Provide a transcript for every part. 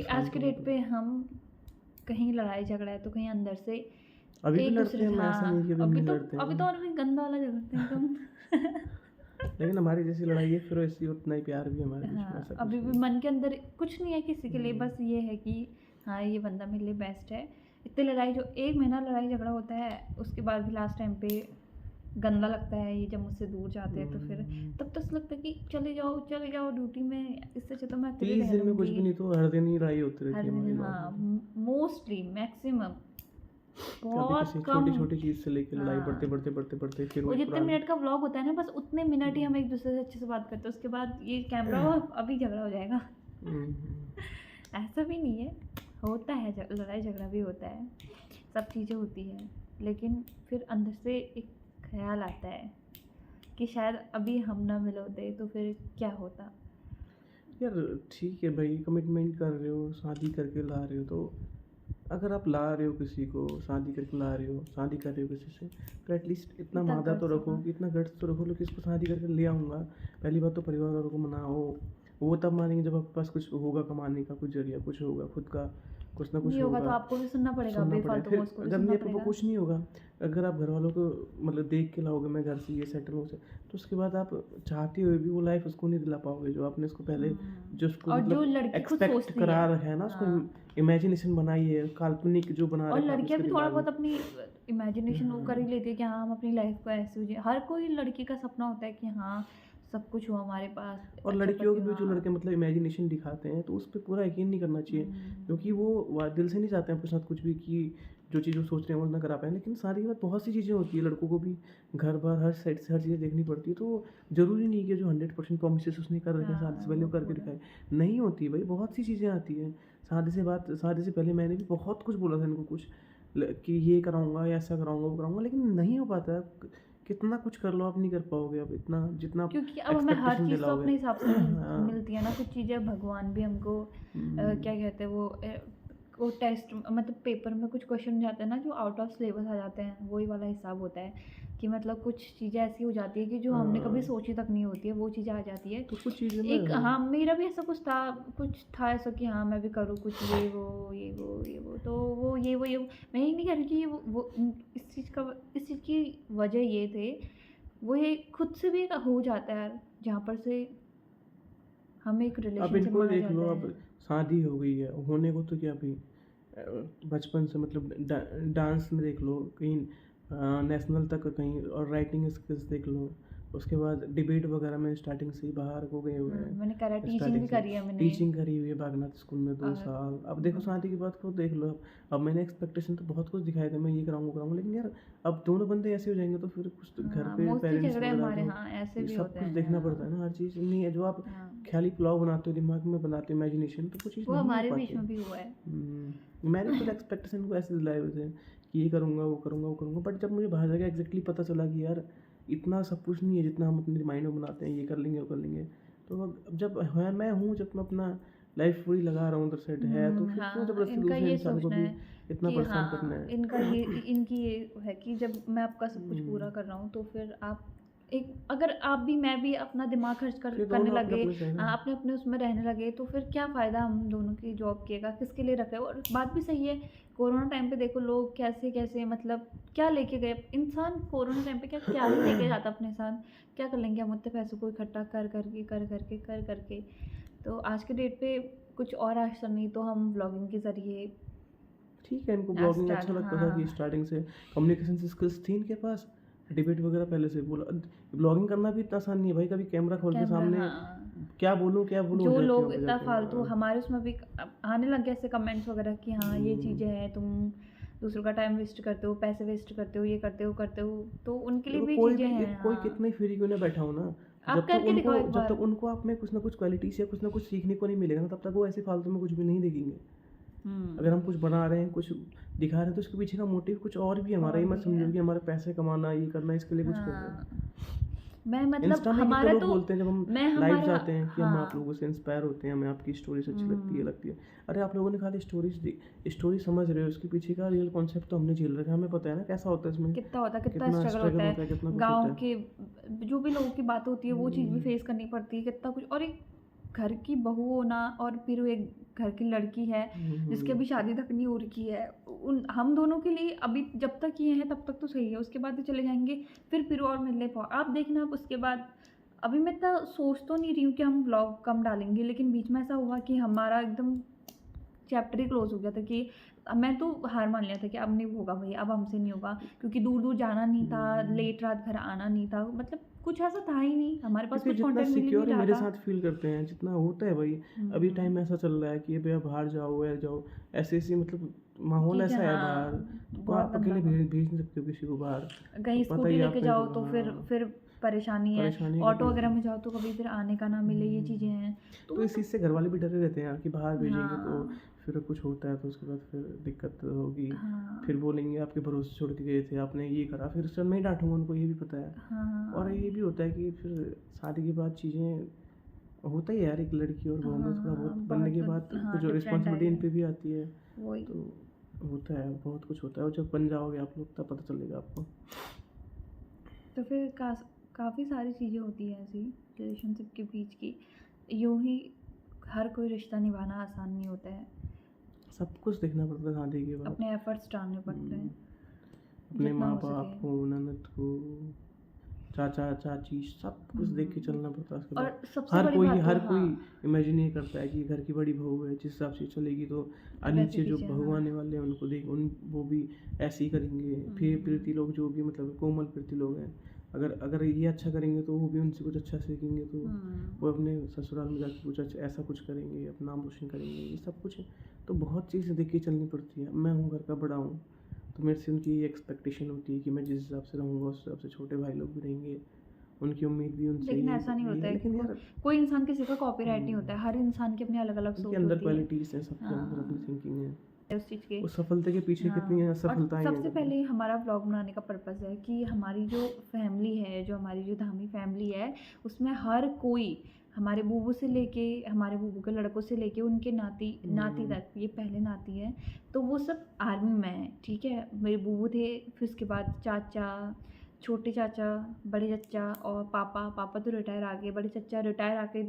आज के फालतू डेट मतलब। पे हम कहीं लड़ाई झगड़ा है तो कहीं अंदर से अभी भी एक लड़ते दूसरे हैं, से, मैं ऐसा नहीं कि हाँ अभी अभी नहीं तो, लड़ते अभी तो हैं। और भी गंदा वाला झगड़ते हैं एकदम। लेकिन हमारी जैसी लड़ाई है फिर वैसी उतना ही प्यार भी है हमारे बीच में, हाँ ऐसा अभी कुछ भी नहीं। मन के अंदर कुछ नहीं है किसी के लिए, बस ये है कि हाँ ये बंदा मेरे लिए बेस्ट है। इतनी लड़ाई, जो 1 महीना लड़ाई झगड़ा होता है उसके बाद भी लास्ट टाइम पे गंदा लगता है ये जब मुझसे दूर जाते हैं, तो फिर तब तो ऐसा लगता है कि चले जाओ ड्यूटी में, इससे अच्छा तो मैं अकेले 30 रह दिन में कुछ लूँगी। भी नहीं तो हर दिन ही लड़ाई होती रहती हर है हमारी दिन, हाँ नॉर्मली। मोस्टली मैक्सिमम कभी बहुत किसी कम। छोटी चीज़ से लेके लड़ाई बढ़ते हाँ बढ़ते बढ़ते बढ़ते फिर वो वही जितने पुरानी। मिनट का व्लॉग होता है ना, बस उतने मिनट ही हम एक दूसरे से अच्छे से बात करते हैं, उसके बाद ये कैमरा अभी झगड़ा हो जाएगा। ऐसा भी नहीं है, होता है लड़ाई झगड़ा भी होता है, सब चीज़ें होती है, लेकिन फिर अंदर से एक ख्याल आता है कि शायद अभी हम ना मिले होते तो फिर क्या होता। यार ठीक है भाई, कमिटमेंट कर रहे हो, शादी करके ला रहे हो, तो अगर आप ला रहे हो किसी को, शादी करके ला रहे हो, शादी कर रहे हो किसी से, तो एटलीस्ट इतना इतना मादा तो गट्स रखो होगा। कि इतना गट्स तो रखो, लोग इसको शादी करके ले आऊँगा। पहली बात तो परिवार वालों को मनाओ, वो तब मानेंगे जब आपके पास कुछ होगा, कमाने का कुछ जरिया, कुछ होगा खुद का, कुछ ना कुछ नहीं होगा तो होगा। आपको भी सुनना पड़ेगा, सुनना पड़ेगा। बेफालतू को फिर उसको भी अगर सुनना नहीं अपने को पड़ेगा। कुछ नहीं होगा, अगर आप घर वालों को मतलब देख के लाओगे मैं घर से ये सेटल हो जाए, तो उसके बाद आप चाहते हुए भी वो लाइफ उसको नहीं दिला पाओगे जो आपने उसको पहले, जो उसको और जो मतलब लड़की खुद एक्सपेक्ट सोचती करा है, रखा है ना, उसको हाँ इमेजिनेशन बनाई है, काल्पनिक जो बना और रखा है लड़कियां उसके भी थोड़ा दिमाग में। बहुत अपनी इमेजिनेशन वो कर ही लेती है कि हाँ हम अपनी लाइफ को ऐसे हो जाए। हर कोई लड़की का सपना होता है कि हाँ सब कुछ हो हमारे पास, और अच्छा लड़कियों पति के हो, भी जो लड़के हाँ। मतलब इमेजिनेशन दिखाते हैं, तो उस पर पूरा यकीन नहीं करना चाहिए, क्योंकि वो दिल से नहीं चाहते हैं आपके साथ कुछ भी कि जो चीज़ वो सोच रहे हैं वो ना करा पाएँ। लेकिन सारी बात बहुत सी चीज़ें होती है, लड़कों को भी घर बार हर साइड से हर चीज़ें देखनी पड़ती है, तो ज़रूरी नहीं कि जो 100% प्रोमिसेस उसने कर रखे हैं शादी से हाँ पहले वो वो करके पूरा दिखाए। नहीं होती भाई, बहुत सी चीज़ें आती हैं। शादी से पहले मैंने भी बहुत कुछ बोला था इनको, कुछ कि ये कराऊंगा या ऐसा कराऊंगा वो कराऊंगा, लेकिन नहीं हो पाता है। कितना कुछ कर लो आप नहीं कर पाओगे, अब इतना जितना क्योंकि अब हमें हर एक्सपेक्टेशन चीज़ तो दिलाओगे। अपने हिसाब से हाँ। मिलती है ना, कुछ चीज़ें भगवान भी हमको क्या कहते हैं वो टेस्ट मतलब पेपर में कुछ क्वेश्चन जाते हैं ना जो आउट ऑफ सिलेबस आ जाते हैं, वही वाला हिसाब होता है कि मतलब कुछ चीज़ें ऐसी हो जाती है कि जो हमने कभी सोची तक नहीं होती है, वो चीज़ें आ जाती है। तो कुछ चीज़ें एक ना, हाँ मेरा भी ऐसा कुछ था ऐसा कि हाँ मैं भी करूँ कुछ ये वो तो वो ये वो मैं ये नहीं कह रही कि ये वो इस चीज़ की वजह ये थे, वो ये खुद से भी हो जाता है यार, जहाँ पर से हमें एक अब रिलेशनशिप इनको ही माना देख लो, जाता अब है। शादी हो गई है, होने को तो क्या अभी बचपन से मतलब डांस में देख लो कहीं, नेशनल तक कहीं, और राइटिंग स्किल्स देख लो, उसके बाद डिबेट वगैरह में स्टार्टिंग से ही बाहर को गए हुए मैंने करा, हैं, टीचिंग स्टार्टिंग भी से करी है मैंने। टीचिंग करी हुई है बागनाथ स्कूल में 2 साल। अब देखो और शादी की बात को देख लो, अब मैंने एक्सपेक्टेशन तो बहुत कुछ दिखाया था, मैं ये कराऊंगा, लेकिन यार अब दोनों बंदे ऐसे हो जाएंगे तो फिर कुछ तो घर हाँ पे मोस्टली पेरेंट्स झगड़े वगैरह हमारे तो हाँ ऐसे ये भी सब होते कुछ हैं, देखना हाँ पड़ता है ना, हर चीज़ नहीं है जो आप हाँ ख्याली पुलाव बनाते हो दिमाग में, बनाते हो इमेजिनेशन, तो कुछ चीज़ वो नहीं हो हमारे बीच पाती। में भी हुआ है। मैंने खुद एक्सपेक्टेशन को ऐसे दिलाए हुए थे कि ये करूँगा वो करूँगा वो करूँगा, बट जब मुझे बाहर जाके एग्जैक्टली पता चला कि यार इतना सब कुछ नहीं है जितना हम अपने माइंड में बनाते हैं, ये कर लेंगे वो कर लेंगे, तो अब जब है मैं हूँ, जब मैं अपना लाइफ पूरी लगा रहा हूँ उधर सेट है, तो फिर क्यों हाँ जबरदस्ती इनका दूसरे ये इंसान को सोचना भी है इतना कि परेशान करना हाँ है। इनका ये इनकी ये है कि जब मैं आपका सब कुछ पूरा कर रहा हूँ तो फिर आप एक अगर आप भी मैं भी अपना दिमाग खर्च फिर करने दोनों अपने लगे, अपने से है ना। अपने अपने उसमें रहने लगे, तो फिर क्या फ़ायदा हम दोनों की जॉब किएगा, किसके लिए रखे। और बात भी सही है, कोरोना टाइम पे देखो लोग कैसे कैसे मतलब क्या लेके गए इंसान, कोरोना टाइम पे क्या क्या ही लेके जाता अपने साथ, क्या कर लेंगे हम उतने पैसों को इकट्ठा कर करके। तो आज के डेट पे कुछ और ऑप्शन नहीं तो हम व्लॉगिंग के ज़रिए ठीक है, इनको ब्लॉगिंग स्टार्ट, अच्छा लगता था कि हाँ स्टार्टिंग से कम्युनिकेशन स्किल्स थी इनके पास, डिबेट वगैरह पहले से बोला। ब्लॉगिंग करना भी इतना आसान नहीं है भाई, कभी कैमरा खोल के कैमरा, सामने हाँ क्या बोलूँ हो जो जाती है लोग वहाँ पे इतना जाके। फालतू हाँ। हमारे उसमें भी आने लग गए ऐसे कमेंट्स वगैरह कि हाँ ये चीज़ें हैं, तुम दूसरों का टाइम वेस्ट करते हो, पैसे वेस्ट करते हो, ये करते हो, तो उनके लिए देखो भी कोई चीज़ें भी हैं। कोई हाँ कितना ही फ्री क्यों ना बैठा हो ना, आप करके दिखाओ एक जब बार। तक उनको आप में कुछ ना कुछ क्वालिटीज या कुछ ना कुछ सीखने को नहीं मिलेगा ना, तब तक वो ऐसे फालतू में कुछ भी नहीं देखेंगे। अगर हम कुछ बना रहे हैं, कुछ दिखा रहे हैं, तो उसके पीछे का मोटिव कुछ और भी है हमारा, और ये मत भी समझो है, कि हमारे पैसे कमाना ये करना इसके लिए कुछ कर रहे हैं। हाँ मैं मतलब इंस्टा में कितने हमारा लोग तो बोलते हैं जब हम मैं लाइव हमारा जाते हैं कि हम आप हाँ लोगों से इंस्पायर होते हैं, हमें आपकी स्टोरीज अच्छी लगती है अरे आप लोगों ने खाली स्टोरी समझ रहे हो, उसके पीछे का रियल कॉन्सेप्ट तो हमने झेल रखा है, हमें पता है ना कैसा होता है इसमें, कितना होता है, कितना कितना स्ट्रगल स्ट्रगल होता होता है, कितना है, कुछ होता गाँव है। के जो भी लोगों की बात होती है वो चीज़ भी फेस करनी पड़ती है, कितना कुछ। और एक घर की बहू होना और फिर वो एक घर की लड़की है जिसकी अभी शादी तक नहीं हो रखी है, उन हम दोनों के लिए अभी जब तक ये हैं तब तक तो सही है, उसके बाद तो चले जाएंगे फिर और मिलने पाओ आप देखना। आप उसके बाद अभी मैं इतना सोच तो नहीं रही हूँ कि हम व्लॉग कम डालेंगे, लेकिन बीच में ऐसा हुआ कि हमारा एकदम चैप्टर ही क्लोज हो गया था कि मैं तो हार मान लिया था कि अब नहीं होगा भाई, अब हमसे नहीं होगा, क्योंकि दूर दूर जाना नहीं था, लेट रात घर आना नहीं था, मतलब कुछ ऐसा था ही नहीं, हमारे पास क्योंकि कुछ जितना कंटेंट मिल ही सिक्योर नहीं मेरे रहा था। साथ फील करते हैं जितना होता है भाई। अभी टाइम ऐसा चल रहा है कि भैया बाहर जाओ या जाओ, ऐसे ऐसी मतलब माहौल चीज़ें, ऐसा है हाँ, बाहर, तो बहुत आप अकेले गंदा भेज नहीं सकते हो किसी को बाहर। कहीं तो पता स्कूटी ही लेके आपका जाओ जो, तो हाँ, फिर परेशानी है, परेशानी का ऑटो तो वगैरह में जाओ तो कभी फिर आने का ना मिले, ये चीज़ें हैं तो तो इस चीज़ से घर वाले भी डरे रहते हैं यार कि बाहर भेजेंगे तो हाँ फिर कुछ होता है तो उसके बाद फिर दिक्कत होगी। हाँ फिर बोलेंगे आपके भरोसे छोड़ के गए थे, आपने ये करा, फिर सर मैं ही डांटूंगा, उनको ये भी पता है। और हाँ ये भी होता है कि फिर शादी के बाद चीज़ें होता ही है यार, एक लड़की और बहू में थोड़ा बहुत हाँ बनने के बहुत बाद हाँ कुछ डिफरेंट रिस्पॉन्सिबिलिटी इन आएगा पे भी आती है। वही। तो होता है, बहुत कुछ होता है, और जब बन जाओगे आप लोग तब पता चलेगा आपको। तो फिर काफ़ी सारी चीज़ें होती हैं ऐसी रिलेशनशिप के बीच की, यूँ ही हर कोई रिश्ता निभाना आसान नहीं होता है, सब कुछ देखना पड़ता है शादी के बाद। अपने एफर्ट्स डालने पड़ते हैं अपने जितना माँ हो बाप सके। को, ननद को, चाचा चाची, सब कुछ देख के चलना पड़ता है उसके और बाद। सबसे बड़ी बात तो हर कोई हाँ इमेजिन ये करता है कि घर की बड़ी बहू है, जिस हिसाब से चलेगी तो वैसे नीचे जो पीछे बहू हाँ आने वाले हैं उनको देख उन वो भी ऐसे ही करेंगे। फिर प्रीति लोग जो भी मतलब कोमल प्रीति लोग हैं, अगर अगर ये अच्छा करेंगे तो वो भी उनसे कुछ अच्छा सीखेंगे, तो वो अपने ससुराल में जाके कुछ अच्छा ऐसा कुछ करेंगे, अपना नाम रोशन करेंगे, ये सब कुछ है। तो बहुत चीज़ें देख के चलनी पड़ती है। मैं हूँ घर का बड़ा हूँ, तो मेरे से उनकी ये एक्सपेक्टेशन होती है कि मैं जिस हिसाब से रहूँगा उस हिसाब से छोटे भाई लोग भी रहेंगे, उनकी उम्मीद भी उनसे लेकिन ही ऐसा नहीं ये होता है। है लेकिन कि यार कोई इंसान किसी का कॉपीराइट नहीं होता है, हर इंसान की अपनी अलग अलग उनके सोच अंदर होती है क्वालिटीज़ हैं, सबके अंदर अपनी थिंकिंग है। उस चीज़ के। उस सफलता के पीछे कितनी हाँ, और असफलताएं हैं सबसे कभी। पहले हमारा व्लॉग बनाने का पर्पस है कि हमारी जो फैमिली है, जो हमारी जो धामी फैमिली है, उसमें हर कोई हमारे बूबू से लेके हमारे बूबू के लड़कों से लेके उनके नाती तक, ये पहले नाती है तो वो सब आर्मी में है, ठीक है। मेरे बूबू थे, फिर उसके बाद चाचा, छोटे चाचा, बड़े चाचा और पापा तो रिटायर आ गए, बड़े चाचा रिटायर आके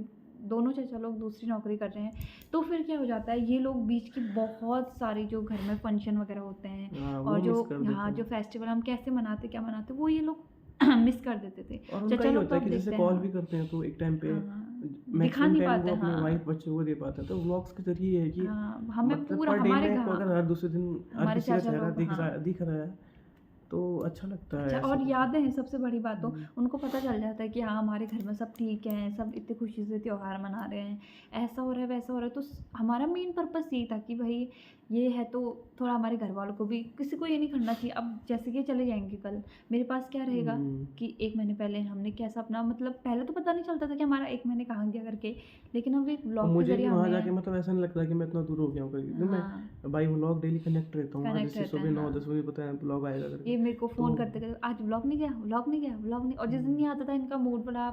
दोनों चाचा लोग दूसरी नौकरी कर रहे हैं। तो फिर क्या हो जाता है, ये लोग बीच की बहुत सारी जो घर में फंक्शन वगैरह होते हैं हाँ, और वो जो मिस कर देते हाँ हैं। जो फेस्टिवल हम कैसे मनाते क्या मनाते वो ये लोग मिस कर देते थे। और उनका चाचा ये लोग होता तो है अब कि जैसे देखते कॉल हैं भी करते हैं तो एक टाइम पे हाँ, दिखा मैक्सिमम नहीं टाइम पाते वो अपने हाँ वाइफ बच्चे को दे पाता है। तो व्लॉग्स के जरिए ये है कि हाँ, हमें मतलब पूरा पर डे हमारे में आपको अगर हर दूसरे दिन हर हमारे किसी का चाचा चेहरा लोग हाँ दिख रहा है तो अच्छा लगता है अच्छा। ऐसे और कुछ। यादें हैं सबसे बड़ी बात, तो उनको पता चल जाता है कि हाँ हमारे घर में सब ठीक है, सब इतने खुशी से त्योहार मना रहे हैं, ऐसा हो रहा है वैसा हो रहा है। तो हमारा मेन पर्पस यही था कि भाई ये है तो थोड़ा हमारे घर वालों को भी, किसी को ये नहीं करना चाहिए। अब जैसे कि चले जाएंगे कल, मेरे पास क्या रहेगा कि 1 महीने पहले हमने कैसा अपना, मतलब पहले तो पता नहीं चलता था कि हमारा 1 महीने कहाँ गया करके, लेकिन अब एक और ब्लॉग के मुझे जरिए भी वहाँ हमें जाके मतलब ऐसा नहीं लगता कि मैं इतना दूर हो गया हूँ करके, क्योंकि हाँ मैं भाई व्लॉग डेली कनेक्ट रहता हूँ। कनेक्ट जैसे रहते सुबह हैं 9-10 बजे पता है व्लॉग आएगा करके। ये मेरे को फ़ोन तो करते करते आज व्लॉग नहीं गया, व्लॉग नहीं गया, व्लॉग नहीं। और जिस दिन नहीं आता था इनका मूड बड़ा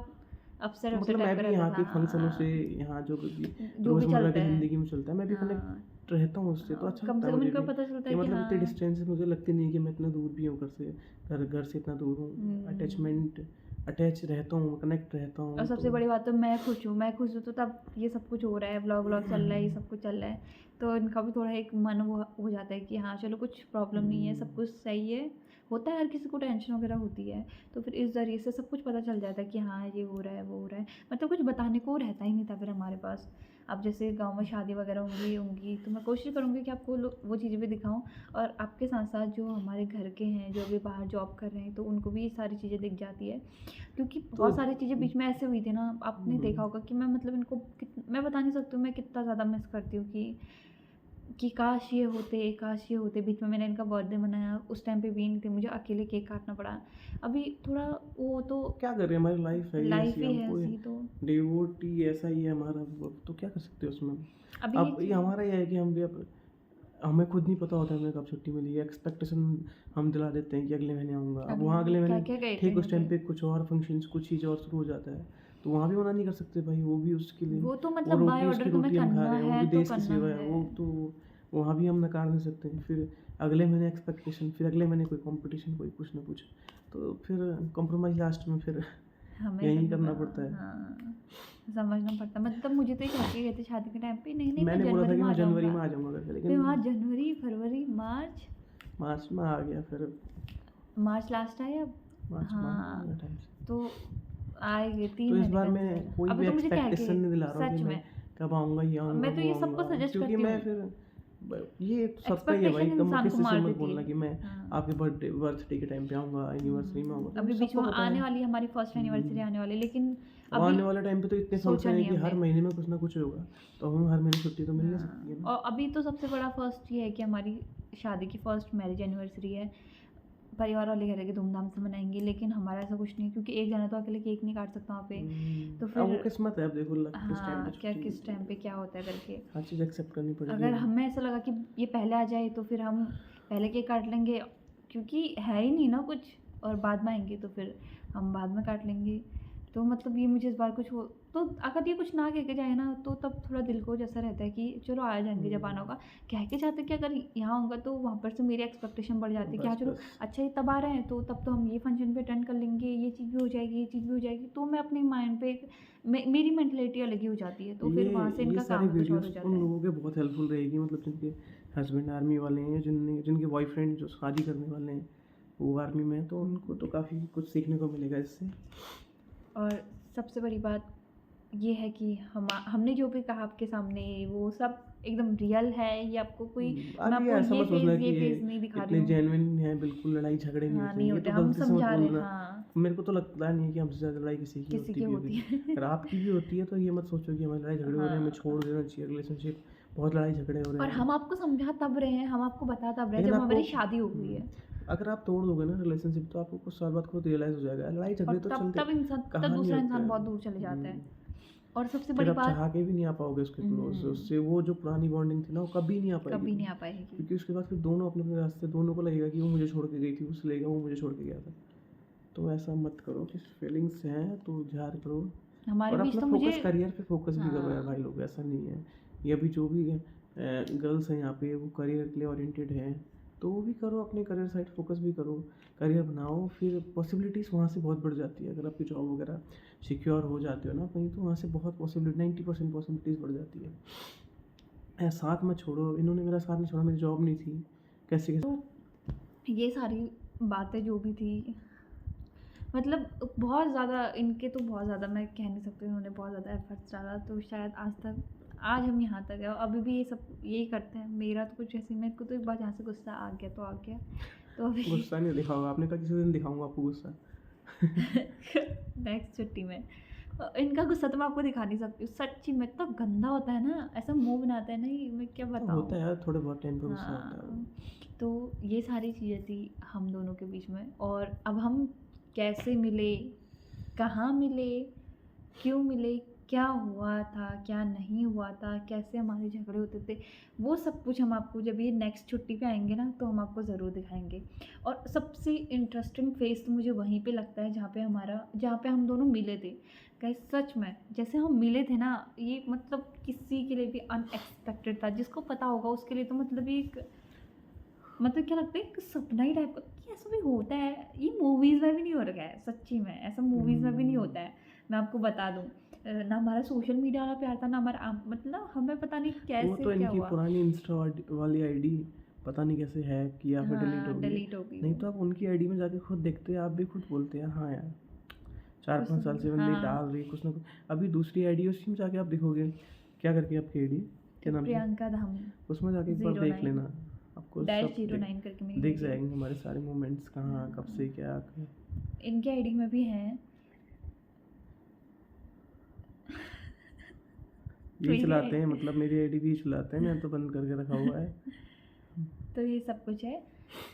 अपसेट तो अपसेट मतलब टाइप मैं का भी रहता यहाँ के था फंक्शनों से, हाँ, यहाँ जो जो भी रोज़मर्रा चलता की है ज़िंदगी में चलता है, मैं भी हाँ कनेक्ट रहता हूँ उससे। तो अच्छा कम लगता से है कम मुझे इनको भी पता चलता कि है कि मतलब इतने हाँ डिस्टेंस मुझे लगती नहीं कि मैं इतना दूर भी हूँ घर से इतना दूर हूँ। अटैच रहता हूँ, कनेक्ट रहता हूँ। और सबसे बड़ी बात तो मैं खुश हूँ तो तब ये सब कुछ हो रहा है, व्लॉग चल रहा है, ये सब कुछ चल रहा है, तो इनका भी थोड़ा एक मन वो हो जाता है कि हाँ चलो कुछ प्रॉब्लम नहीं है, सब कुछ सही है। होता है हर किसी को टेंशन वगैरह होती है, तो फिर इस ज़रिए से सब कुछ पता चल जाता है कि हाँ ये हो रहा है वो हो रहा है, मतलब कुछ बताने को रहता ही नहीं था फिर हमारे पास। अब जैसे गांव में शादी वगैरह होंगी तो मैं कोशिश करूँगी कि आपको वो चीज़ें भी दिखाऊं, और आपके साथ साथ जो हमारे घर के हैं जो अभी बाहर जॉब कर रहे हैं तो उनको भी ये सारी चीज़ें दिख जाती है, क्योंकि बहुत सारी चीज़ें बीच में ऐसे हुई थी ना, आपने देखा होगा कि मैं मतलब इनको मैं बता नहीं सकती हूँ मैं कितना ज़्यादा मिस करती हूँ कि काश ये होते। बीच में मैंने इनका बर्थडे मनाया, उस टाइम पे भी नहीं थे, मुझे अकेले केक काटना पड़ा। अभी थोड़ा वो तो क्या कर रहे हैं, हमारी लाइफ है लाइफ ऐसी, ही है हमको ऐसी, तो डिवोटी ऐसा ही है हमारा, तो क्या कर सकते हैं उसमें। अभी अब ये हमारा ये है कि हम भी अब हमें खुद नहीं पता होता है हमें कब छुट्टी मिली है। एक्सपेक्टेशन हम दिला देते हैं कि अगले महीने आऊँगा। अब वहाँ अगले क्या महीने क्या गए ठीक थे उस टाइम मुझे, पे कुछ और फंक्शंस कुछ चीज़ और शुरू हो जाता है, तो वहाँ भी मना नहीं कर सकते भाई। वो भी उसके लिए वो तो वो मतलब बाय रोटी उसकी ऑर्डर तुम्हें रोटी हम खा करना रहे हैं, वो है भी तो देश की करना सेवा है, है। वो तो वहाँ भी हम नकार नहीं सकते हैं। फिर अगले महीने एक्सपेक्टेशन, फिर अगले महीने कोई कंपटीशन, कोई कुछ ना कुछ, तो फिर कॉम्प्रोमाइज़ लास्ट में फिर हमें यही करना करना पड़ा। पड़ता है। हाँ, समझना पड़ता। मतलब मुझे तो ये कह के गए थे शादी के टाइम पे, नहीं नहीं मैं मैंने बोला था जनवरी कि में आ मैं जनवरी जाऊंगा। में आ जाऊँगा करके, फिर लेकिन वहाँ जनवरी, फरवरी, मार्च, मार्च में आ गया फिर। मार्च लास्ट आया अब। मार्च में आ हाँ, गया टाइम से। तो आएंगे 3 तो इस महीने बार का मैं इंतजार। कोई अभी भी तो मुझे कह के एक्सपेक्टेशन नहीं दिला रहा हूँ सच कि मैं में कब आऊँगा, ये आऊँगा, मैं तो वो ये सबको आऊँगा, सजेस्ट क्योंकि करती मैं हूँ। फिर ये तो सबका ही है भाई, एक्सपेक्टेशन कम इंसान को किसी से मार मत देती बोलना है। कि मैं हाँ। आपके बर्थडे के टाइम पे आऊँगा, एनिवर्सरी में आऊँगा, तो अभी बीच सबको में पता आने है। वाली है हमारी फर्स्ट एनिवर्सरी आने वाली, लेकिन और अभी आने वाले टाइम पे तो इतने सोचा फंक्शन है नहीं कि हर हमने। महीने में कुछ ना कुछ होगा, तो हमें हर महीने छुट्टी तो मिल नहीं सकती है हाँ, ना। और अभी तो सबसे बड़ा फर्स्ट ये है कि हमारी शादी की फर्स्ट मैरिज एनिवर्सरी है। परिवार वाले कह रहे कि धूमधाम से मनाएंगे, लेकिन हमारा ऐसा कुछ नहीं, क्योंकि एक जना तो अकेले केक नहीं काट सकता वहाँ पे। तो अब वो फिर किस्मत है, अब देखो लग किस टाइम पे हाँ, क्या छुट्टी किस मिलती टाइम है। पे क्या होता है करके। हर चीज़ एक्सेप्ट करनी पड़ेगी अगर अब। हमें ऐसा लगा कि ये पहले आ जाए तो फिर हम पहले केक काट लेंगे, क्योंकि है ही नहीं ना कुछ, और बाद में आएंगे तो फिर हम बाद में काट लेंगे। तो मतलब ये मुझे इस बार कुछ हो, तो अगर ये कुछ ना कह के जाए ना, तो तब थोड़ा दिल को जैसा रहता है कि चलो आ जाएंगे जब आना होगा। कह के जाते कि अगर यहाँ होगा तो वहाँ पर से मेरी एक्सपेक्टेशन बढ़ जाती है कि हाँ बस चलो बस अच्छा ये तब आ रहे हैं, तो तब तो हम ये फंक्शन भी अटेंड कर लेंगे, ये चीज़ भी हो जाएगी, ये चीज़ भी हो जाएगी। तो मैं अपने माइंड पे मेरी मेंटलिटी अलग ही हो जाती है, तो फिर वहाँ से ये इनका सारी काम कुछ और हो वीडियोस जाता उन है। लोगों के बहुत हेल्पफुल रहेगी, मतलब जिनके हस्बैंड आर्मी वाले हैं, जिनके बॉयफ्रेंड जो शादी करने वाले हैं वो आर्मी में हैं, तो उनको तो काफ़ी कुछ सीखने को मिलेगा इससे। और सबसे बड़ी बात ये है कि हमने जो भी कहा आपके सामने वो सब एकदम रियल है, ये आपको कोई मैं आप ये आपको ऐसा मत सोचना कि ये ये फेज नहीं दिखा रही इतने हूँ। जेन्युइन हैं, बिल्कुल लड़ाई झगड़े नहीं हाँ, होते नहीं हैं, ये होते, तो हम गलती से मत समझा रहे हैं। बोलना। हाँ, मेरे को तो लगता नहीं है कि हमसे ज़्यादा लड़ाई किसी की किसी की होती होती भी है। होगी। अगर आपकी भी होती है तो ये मत सोचो कि हमारी लड़ाई झगड़े हो रहे हैं, हमें हाँ, छोड़ देना चाहिए रिलेशनशिप, बहुत लड़ाई झगड़े हो रहे और हैं। हम आपको समझा तब रहे हैं, हम आपको बता तब रहे हैं लेकिन जब हमारी आपको शादी हो गई है। अगर आप तोड़ दोगे ना रिलेशनशिप, तो आपको कुछ साल बाद खुद रियलाइज़ हो जाएगा, लड़ाई झगड़े और तो तब चलते तब कहाँ नहीं दूसरा होते इंसान हैं। बहुत दूर चले जाता है। और सबसे फिर बड़ी आप बात चाह के भी नहीं आ पाओगे उसके क्लोज, उससे वो जो पुरानी बॉन्डिंग थी ना वो कभी नहीं आ पाएगी कभी फिर। नहीं आ पाएगी। क्योंकि उसके बाद फिर दोनों अपने अपने रास्ते, दोनों को लगेगा कि वो मुझे छोड़ के गई थी, उसे लगेगा वो मुझे छोड़ के गया था। तो ऐसा मत करो कि फीलिंग्स हैं तो इज़हार करो, हमारे और बीच अपना तो फोकस मुझे करियर पे फोकस भी करो यार हाँ, भाई लोग, ऐसा नहीं है। ये अभी जो भी गर्ल्स हैं यहाँ पे वो करियर के लिए ओरिएंटेड हैं, तो वो भी करो, अपने करियर साइड फोकस भी करो, करियर बनाओ, फिर पॉसिबिलिटीज़ वहाँ से बहुत बढ़ जाती है। अगर आपकी जॉब वगैरह सिक्योर हो जाते हो ना कहीं, तो वहाँ से बहुत पॉसिबिलिटी 90% पॉसिबिलिटीज़ बढ़ जाती है। साथ मत छोड़ो, इन्होंने मेरा साथ नहीं छोड़ा, मेरी जॉब नहीं थी, कैसे कैसे। ये सारी बातें जो भी थी, मतलब बहुत ज़्यादा इनके तो बहुत ज़्यादा मैं कह नहीं सकती, उन्होंने बहुत ज़्यादा एफर्ट्स डाला, तो शायद आज हम यहाँ तक है। और अभी भी ये सब यही करते हैं। मेरा तो कुछ ऐसे, मेरे को तो एक बार यहाँ से गुस्सा आ गया तो आ गया, तो अभी गुस्सा नहीं दिखाओगे, आपने कहा किसी दिन दिखाऊंगा आपको गुस्सा। नेक्स्ट छुट्टी में इनका गुस्सा तो मैं आपको दिखा नहीं सकती हूँ, सच्ची में इतना गंदा होता है ना, ऐसा मुंह बनाता है ना, ये मैं क्या तो बताऊँ। होता है यार, थोड़े बहुत टाइम पे गुस्सा होता है। हाँ, तो ये सारी चीज़ें थी हम दोनों के बीच में। और अब हम कैसे मिले, कहाँ मिले, क्यों मिले, क्या हुआ था, क्या नहीं हुआ था, कैसे हमारे झगड़े होते थे, वो सब कुछ हम आपको जब ये नेक्स्ट छुट्टी पे आएंगे ना तो हम आपको ज़रूर दिखाएंगे। और सबसे इंटरेस्टिंग फेस तो मुझे वहीं पे लगता है जहाँ पे हम दोनों मिले थे। गाइस सच में जैसे हम मिले थे ना, ये मतलब किसी के लिए भी अनएक्सपेक्टेड था। जिसको पता होगा उसके लिए तो मतलब ये एक मतलब क्या लगता है, एक सपना ही टाइप का कि ऐसा भी होता है। ये मूवीज़ में भी नहीं हो रखा है, सच्ची में ऐसा मूवीज़ में भी नहीं होता है। मैं आपको बता दूँ, ना हमारा सोशल मीडिया वाला प्यार था, ना हमारा मतलब हमें पता नहीं वो कैसे तो क्या इनकी हुआ। पुरानी इंस्टा वाली आईडी पता नहीं कैसे हैक किया, फिर डिलीट हाँ, हो गई। डिलीट हो गई नहीं वो। तो आप उनकी आईडी में जाके खुद देखते हैं, आप भी खुद बोलते हैं हाँ यार 4-5 साल से बंदी हाँ, डाल रही है कुछ ना कुछ। अभी दूसरी आईडी उसी में जाके आप देखोगे, क्या करके आपकी आईडी क्या नाम है, प्रियंका धामी उसमें जाके एक बार देख 09 लेना, आपको डैश सब 09 करके मेरी दिख ID है। जाएंगे हमारे सारे मोमेंट्स, कहाँ कब से क्या। इनके आईडी में भी हैं। यही मेरी चलाते हैं, मतलब मेरी आईडी भी चलाते हैं, मैं तो बंद करके रखा हुआ है। तो ये सब कुछ है।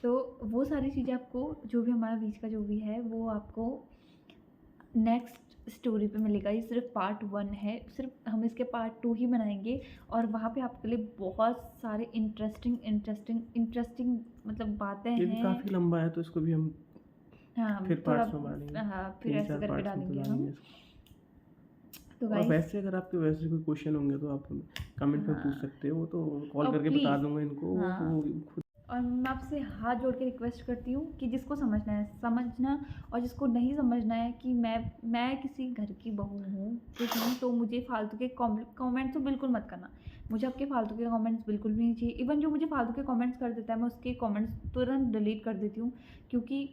तो वो सारी चीज़ें आपको, जो भी हमारा बीच का जो भी है, वो आपको नेक्स्ट स्टोरी पे मिलेगा। ये सिर्फ पार्ट 1 है, सिर्फ हम इसके पार्ट 2 ही बनाएंगे। और वहाँ पे आपके लिए बहुत सारे इंटरेस्टिंग मतलब बातें ये भी हैं। काफ़ी लंबा है, तो इसको भी हम हाँ, फिर थोड़ा पार्ट्स में डालेंगे, हाँ, फिर ऐसे 3-4 करके पार्ट्स में तो डालेंगे हम। इसको। तो और गाइस वैसे अगर आपके वैसे कोई क्वेश्चन होंगे तो आप कमेंट में पूछ हाँ, सकते हो, तो कॉल और करके बता प्लीज़ दूंगा इनको, हाँ, वो खुद और मैं आपसे हाथ जोड़ के रिक्वेस्ट करती हूँ कि जिसको समझना है समझना, और जिसको नहीं समझना है कि मैं किसी घर की बहू हूँ, ठीक है, तो मुझे फालतू के कमेंट्स तो बिल्कुल मत करना। मुझे आपके फालतू के कमेंट्स बिल्कुल भी नहीं चाहिए। इवन जो मुझे फालतू के कमेंट्स कर देता है, मैं उसके कमेंट्स तुरंत डिलीट कर देती हूँ, क्योंकि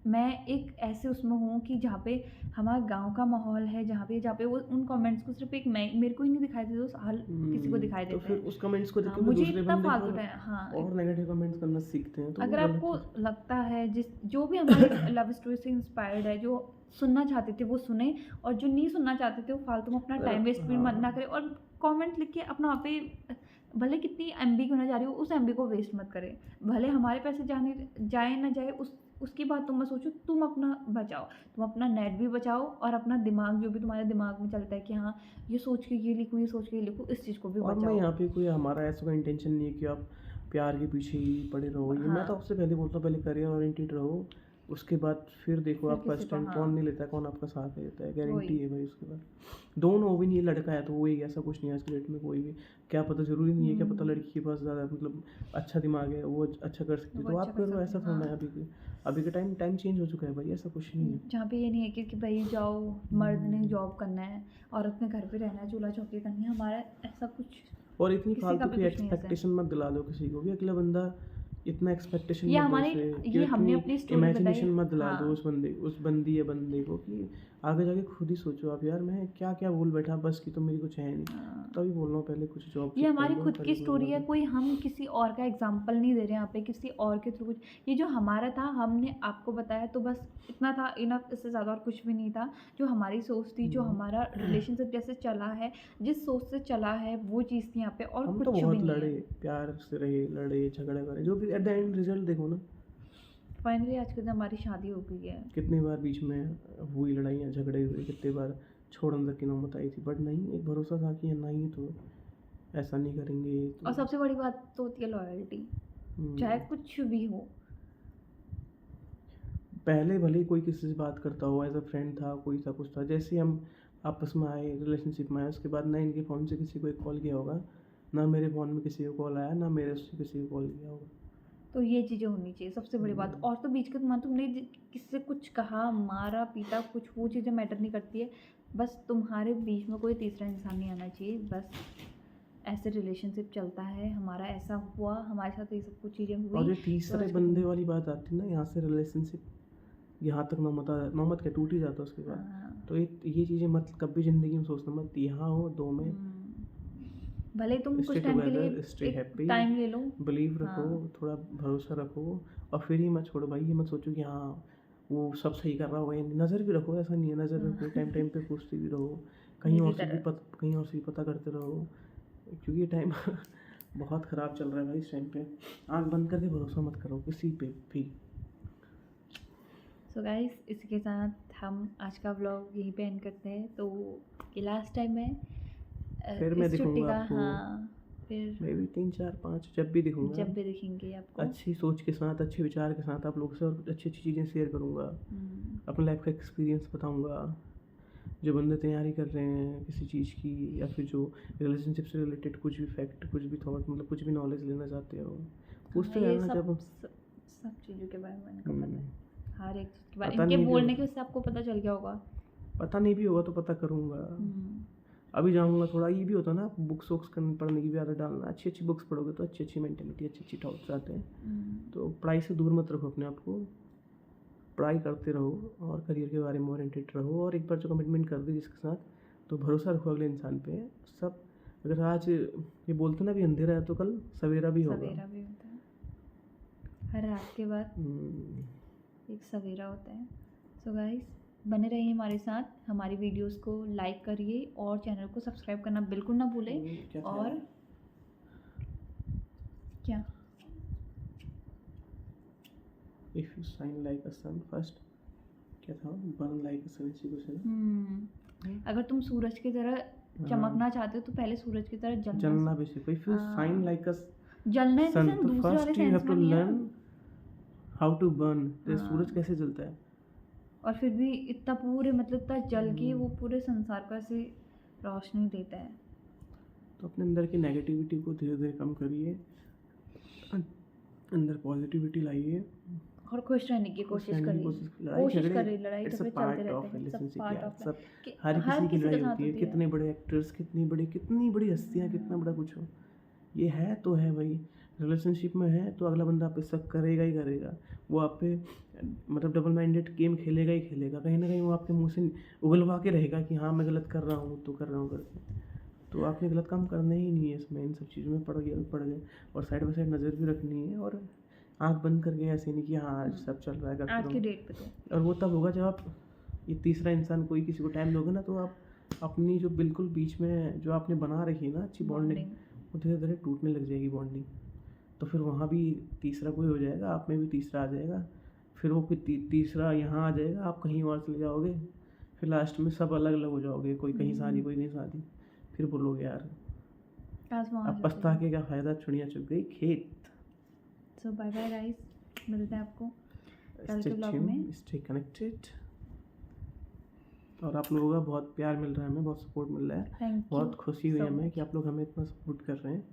मैं एक ऐसे उसमें हूँ कि जहाँ पे हमारा गांव का माहौल है, जहाँ पे वो उन कमेंट्स को सिर्फ एक मैं मेरे को ही नहीं दिखाई देते, हर किसी को दिखाई तो देते फिर हैं। उस कमेंट्स को देख हाँ, के वो मुझे दूसरे इतना बंदे फालतू को टाइम, हाँ, और नेगेटिव कमेंट्स करना सीखते हैं, तो वो अगर गलत आपको है। लगता है जो भी हमारी लव स्टोरी से इंस्पायर्ड है, जो सुनना चाहते थे वो सुने, और जो नहीं सुनना चाहते थे वो फालतू में अपना अगर टाइम वेस्ट भी मत ना हाँ, करें, और कमेंट लिख के अपना वहाँ पे भले कितनी एमबी क्यों ना जा रही हो, उस एमबी को वेस्ट मत करें। भले हमारे पैसे जाए ना जाए, उसकी बात तुम मत सोचो, तुम अपना बचाओ, तुम अपना नेट भी बचाओ, और अपना दिमाग जो भी तुम्हारे दिमाग में चलता है कि हाँ ये सोच के ये लिखूँ, ये सोच के ये लिखूँ, इस चीज़ को भी और मैं बचाओ। यहाँ पे कोई हमारा ऐसा कोई इंटेंशन नहीं है कि आप प्यार के पीछे ही पड़े रहो। ये मैं तो हाँ, आपसे पहले बोलता हूँ, पहले करियर ओरिएंटेड रहो, उसके बाद फिर देखो फिर आपका किसी को, स्टैंड हाँ, कौन नहीं लेता है, कौन आपका साथ देता है, गारंटी वही। है भाई उसके बाद। दोनों भी नहीं, लड़का है तो वही, ऐसा कुछ नहीं है आज की डेट में कोई भी। क्या पता, ज़रूरी नहीं है, क्या पता लड़की के पास ज़्यादा मतलब अच्छा दिमाग है, वो अच्छा कर सकती है वो तो अच्छा आप कर करो, सकते ऐसा हैं, थोड़ा है। हाँ। अभी के टाइम चेंज हो चुका है भाई, ऐसा कुछ नहीं है। जहाँ पे ये नहीं है कि भाई जाओ, मर्द ने जॉब करना है, औरत ने घर पे रहना है, चूल्हा चौकी करनी है, हमारा ऐसा कुछ और इतनी किसी का फालतू भी की कुछ नहीं है ऐसे। एक्सपेक्टेशन मत दिला दो किसी को भी, अगला बंदा इतना एक्सपेक्टेशन ये मत दो हमारी, उसे, कि ये हमने इतनी अपनी स्टोरी बताई, इमेजिनेशन मत दिला दो हाँ। उस बंदी या बंदे को, कि आगे जाके खुद ही सोचो आप, यार मैं क्या क्या बोल बैठा, बस की तो मेरी कुछ है नहीं। हाँ। तभी बोल रहा हूँ, पहले कुछ जॉब ये कर हमारी लो, खुद की करियर बना स्टोरी है, लो। कोई हम किसी और का एग्जाम्पल नहीं दे रहे हैं यहाँ पे, किसी और के थ्रू कुछ। ये जो हमारा था हमने आपको बताया, तो बस इतना था, इनफ, इससे ज़्यादा और कुछ भी नहीं था। जो हमारी सोच थी, जो हमारा रिलेशनशिप जैसे चला है, जिस सोच से चला है, वो चीज़ थी यहाँ पे, और हम तो कुछ भी बहुत नहीं लड़े, है। प्यार से रहे, लड़े झगड़े करे, जो भी एट द एंड रिजल्ट देखो ना। फाइनली आज के दिन हमारी शादी हो गई है। कितनी बार बीच में हुई लड़ाइयाँ, झगड़े हुए, कितनी बार छोड़ने तक की नौबत आई थी, बट नहीं, एक भरोसा था कि नहीं तो ऐसा नहीं करेंगे और तो। सबसे बड़ी बात तो होती है लॉयल्टी, चाहे कुछ भी हो। पहले भले ही कोई किसी से बात करता हो, एज अ फ्रेंड था, कोई था, कुछ था, जैसे ही हम आपस में आए, रिलेशनशिप में आए, उसके बाद ना इनके फ़ोन से किसी को एक कॉल किया होगा, ना मेरे फ़ोन में किसी को कॉल आया, ना मेरे से किसी को कॉल किया होगा। तो ये चीज़ें होनी चाहिए सबसे बड़ी बात। और तो बीच के तुमने किसी से कुछ कहा, मारा पीटा, कुछ, वो चीज़ें मैटर नहीं करती है। बस तुम्हारे बीच में कोई तीसरा इंसान नहीं आना चाहिए। बस ऐसे रिलेशनशिप चलता है, हमारा ऐसा हुआ, हमारे साथ ये सब कुछ चीज़ें और हुई, जो तो तीसरे आज के बंदे दिन, वाली बात आती है ना, यहाँ से रिलेशनशिप यहाँ तक नौमत क्या टूट ही जाता है उसके बाद। हाँ, तो ये चीज़ें मत कभी ज़िंदगी में सोचना मत, यहाँ हो दो में, भले तुम स्टे कुछ टाइम के लिए टुगेदर, स्टे एक हैप्पी, टाइम ले लो। बिलीव रखो, हाँ, थोड़ा भरोसा रखो, और फिर ही मत छोड़ो भाई। ये मत सोचो कि हाँ वो सब सही कर रहा होगा, या नहीं। नज़र भी रखो, ऐसा नहीं है, नज़र रखो, टाइम पे पूछते भी रहो, कहीं मेरी और से भी तरह। कहीं और से भी पता करते रहो, क्योंकि ये टाइम बहुत ख़राब चल रहा है भाई इस टाइम पे। आँख बंद करके भरोसा मत करो किसी पे भी। सो गाइस, इसके साथ हम आज का व्लॉग यहीं पे एंड करते हैं। तो ये लास्ट टाइम है फिर मैं इस छुट्टी दिखूंगा का। आपको, हाँ, फिर मैं भी 3 4 5 जब भी दिखूंगा, जब भी दिखेंगे आपको। अच्छी सोच के साथ, अच्छे विचार के साथ आप लोगों से और अच्छी अच्छी चीज़ें शेयर करूँगा, अपने लाइफ का एक्सपीरियंस बताऊँगा। जो बंदे तैयारी कर रहे हैं किसी चीज़ की, या फिर जो रिलेशनशिप से रिलेटेड कुछ भी फैक्ट, कुछ भी थॉट, मतलब कुछ भी नॉलेज लेना चाहते हो, पूछते ये रहना। जब सब चीज़ों के बारे में इनको पता है, हर एक चीज़ के बारे पता इनके नहीं भी बोलने होगा, के उससे आपको पता चल गया होगा। पता नहीं भी होगा तो पता करूँगा। अभी जाऊँगा थोड़ा, ये भी होता है ना, आप बुक्स वुक्स पढ़ने की भी आदत डालना। अच्छी अच्छी बुक्स पढ़ोगे तो अच्छी अच्छी मेंटेलिटी, अच्छी अच्छी थॉट्स आते हैं। तो पढ़ाई से दूर मत रखो अपने आप को, पढ़ाई करते रहो और करियर के बारे में ओरिएंटेड रहो। और एक बार जो कमिटमेंट कर दी जिसके साथ, तो भरोसा रखो अगले इंसान पे। सब, अगर आज ये बोलते ना भी अंधेरा है तो कल सवेरा भी होगा। सवेरा भी होता है, हर रात के बाद एक सवेरा होता है। सो गाइस, बने रहिए हमारे साथ, हमारी वीडियोस को लाइक करिए और चैनल को सब्सक्राइब करना बिल्कुल ना भूलें। और क्या, if you shine like a sun first, क्या था, बर्न लाइक अ सन, इसी कुछ है। अगर तुम सूरज की तरह चमकना चाहते हो तो पहले सूरज की तरह जलना भी सीखो। If you shine like a जलना है सन, जैसे तो दूसरे वाले first you have sense to में नहीं है। Learn how to burn. सूरज कैसे जलता है, और फिर भी इतना पूरे, मतलब इतना जल के वो पूरे संसार को ऐसे रोशनी देता है। तो अपने अंदर की नेगेटिविटी को धीरे धीरे कम करिए, अंदर पॉजिटिविटी लाइए, और खुश रहने की खुश कोशिश रहने की करिए। कोशिश, लड़ाई कोशिश झगड़े करिए, लड़ाई इट्स अ झगड़े चलते पार्ट रहते ऑफ हैं, सब रिलेशनशिप पार्ट यार, ऑफ सब कि हर हर किसी की किसी के लड़ाई साथ होती है, होती है। कितने बड़े एक्टर्स, कितनी बड़ी हस्तियाँ, कितना बड़ा कुछ हो, ये है तो है भाई। रिलेशनशिप में है तो अगला बंदा आप पे शक करेगा ही करेगा, वो आप पे मतलब डबल माइंडेड गेम खेलेगा ही खेलेगा, कहीं ना कहीं वो आपके मुंह से उगलवा के रहेगा कि हाँ मैं गलत कर रहा हूँ तो कर रहा हूँ करके। तो आपने गलत काम करना ही नहीं है इसमें, इन सब चीज़ों में पड़ गए। और साइड बाई साइड नज़र भी रखनी है, और आंख बंद करके ऐसे नहीं कि हाँ आज सब चल रहा है करते आज की रहो। डेट पे तो और वो तब होगा जब आप ये तीसरा इंसान कोई किसी को टाइम दोगे ना, तो आप अपनी जो बिल्कुल बीच में जो आपने बना रखी है ना अच्छी बॉन्डिंग, वो धीरे धीरे टूटने लग जाएगी बॉन्डिंग। तो फिर वहाँ भी तीसरा कोई हो जाएगा, आप में भी तीसरा आ जाएगा, फिर वो फिर तीसरा यहाँ आ जाएगा, आप कहीं और चले जाओगे, फिर लास्ट में सब अलग अलग हो जाओगे, कोई कहीं शादी कोई कहीं शादी, फिर बोलोगे यार अब पछता के क्या फ़ायदा, चुड़ियाँ चुग गई खेत। सो बाय बाय गाइस, मिलते हैं आपको कल के स्टे ब्लॉग ट्यून, में। Stay connected. और आप लोगों का बहुत प्यार मिल रहा है, हमें बहुत सपोर्ट मिल रहा है, थैंक बहुत खुशी हुई हमें कि आप लोग हमें इतना सपोर्ट कर रहे हैं।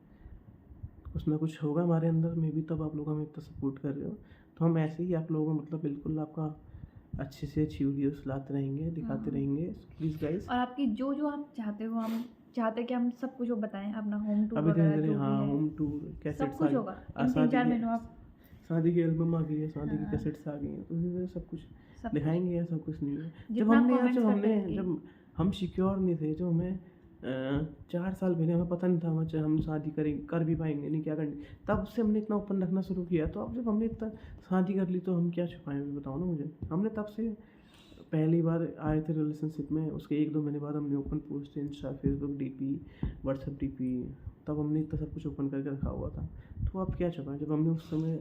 कुछ ना कुछ होगा हमारे अंदर में भी, तब आप लोग हमें इतना सपोर्ट कर रहे हो, तो हम ऐसे ही आप लोगों को मतलब बिल्कुल आपका अच्छे से अच्छी वीडियोस लाते रहेंगे, दिखाते रहेंगे प्लीज़ गाइस। और आपकी जो जो आप चाहते हो, हम चाहते हैं कि हम सब कुछ वो बताएं, अपना होम टूर अभी धीरे वगैरह धीरे जो हाँ भी है, होम टूर सब कैसेट्स कुछ होगा इन 3-4 महीनों। आप शादी की एल्बम आ गई है, शादी की हाँ। कैसेट्स आ गई हैं, तो धीरे धीरे सब कुछ सब दिखाएंगे, ऐसा कुछ नहीं है। जब जितना हमने यार comments जब करते हमने रहेंगे। जब हम सिक्योर नहीं थे, जो हमें 4 साल पहले हमें पता नहीं था हम शादी कर भी पाएंगे नहीं, क्या करनी, तब से हमने इतना ओपन रखना शुरू किया। तो अब जब हमने इतना शादी कर ली तो हम क्या छुपाएंगे, बताओ ना मुझे। हमने तब से पहली बार आए थे रिलेशनशिप में, उसके 1-2 महीने बाद हमने open post Insta Facebook DP WhatsApp DP, तब हमने इतना सब कुछ ओपन करके रखा हुआ था। तो अब क्या छुपाएं, जब हमने उस समय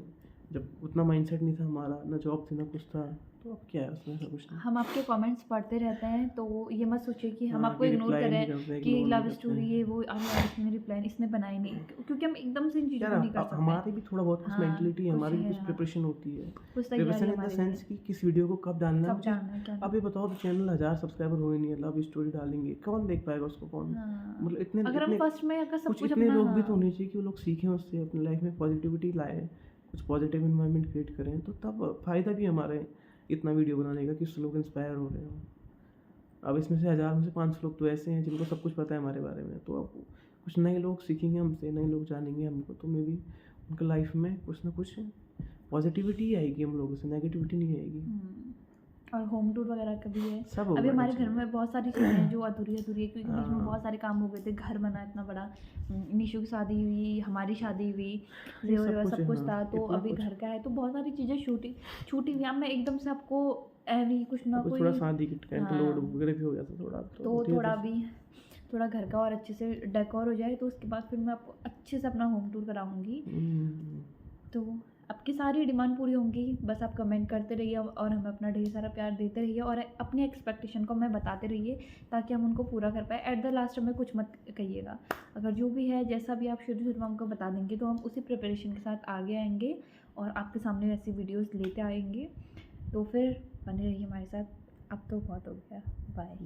जब उतना माइंडसेट नहीं था हमारा, ना जॉब थी ना कुछ था, तो अब क्या है उसमें, ऐसा कुछ नहीं। हम आपके कमेंट्स पढ़ते रहते हैं, तो ये मत सोचिए कि हम हाँ, आपको कि इग्नोर reply कर रहे नहीं करते, हैं ignore कि नहीं लव करते स्टोरी हैं। ये वो, अरे यार इसने रिप्लाई इसने बनाई नहीं, क्योंकि हम एकदम से इन चीज़ों को नहीं कर यार सकते। हमारी भी थोड़ा बहुत कुछ हाँ, मेंटलिटी है, कुछ हमारी भी है, कुछ हाँ। प्रिपरेशन होती है। कुछ तैयारी प्रिपरेशन इन द हमारी सेंस है, कि किस वीडियो को कब डालना है कब मुझे। डालना है क्या अब ये बताओ, तो चैनल 1000 सब्सक्राइबर हुए नहीं है, लव स्टोरी डालेंगे, कौन देख पाएगा उसको, कौन हाँ। मतलब इतने अगर हम इतने फर्स्ट में अगर सब कुछ कुछ इतने अपना लोग भी तो हाँ, होने चाहिए कि वो लोग सीखें उससे, अपनी लाइफ में पॉजिटिविटी लाएं, कुछ पॉजिटिव इन्वायरमेंट क्रिएट करें, तो तब फ़ायदा भी हमारे इतना वीडियो बनाने का कि उससे लोग इंस्पायर हो रहे हो। अब इसमें से 1000 में से 500 लोग तो ऐसे हैं जिनको सब कुछ पता है हमारे बारे में, तो अब कुछ नए लोग सीखेंगे हमसे, नए लोग जानेंगे हमको, तो मे भी उनके लाइफ में कुछ ना कुछ पॉजिटिविटी ही आएगी हम लोगों से, नेगेटिविटी नहीं आएगी। और होम टूर वगैरह का भी है। सब होगा अभी हमारे टेंशन घर में बहुत सारी चीज़ें हैं जो अधूरी है, क्योंकि बीच में हाँ। बहुत सारे काम हो गए थे, घर बना इतना बड़ा, निशु की शादी हुई, हमारी शादी हुई, ये सब कुछ सब है, कुछ हाँ, था, तो इतना अभी कुछ। घर का है, तो बहुत सारी चीज़ें छूटी हुई। अब मैं एकदम से आपको एवरी कुछ ना अभी कोई थोड़ा शादी की टेंट हाँ। लोड वगैरह भी हो गया था थोड़ा, तो थोड़ा भी थोड़ा घर का और अच्छे से डेकोर हो जाए, तो उसके बाद फिर मैं आपको अच्छे से अपना होम टूर कराऊंगी। तो आपकी सारी डिमांड पूरी होंगी, बस आप कमेंट करते रहिए और हमें अपना ढेर सारा प्यार देते रहिए, और अपनी एक्सपेक्टेशन को हमें बताते रहिए ताकि हम उनको पूरा कर पाए। एट द लास्ट हमें कुछ मत कहिएगा, अगर जो भी है जैसा भी आप शुरू में हमको बता देंगे, तो हम उसी प्रिपरेशन के साथ आगे आएंगे और आपके सामने ऐसी वीडियोस लेते आएंगे। तो फिर बने रहिए हमारे साथ। अब तो बहुत हो गया, बाय।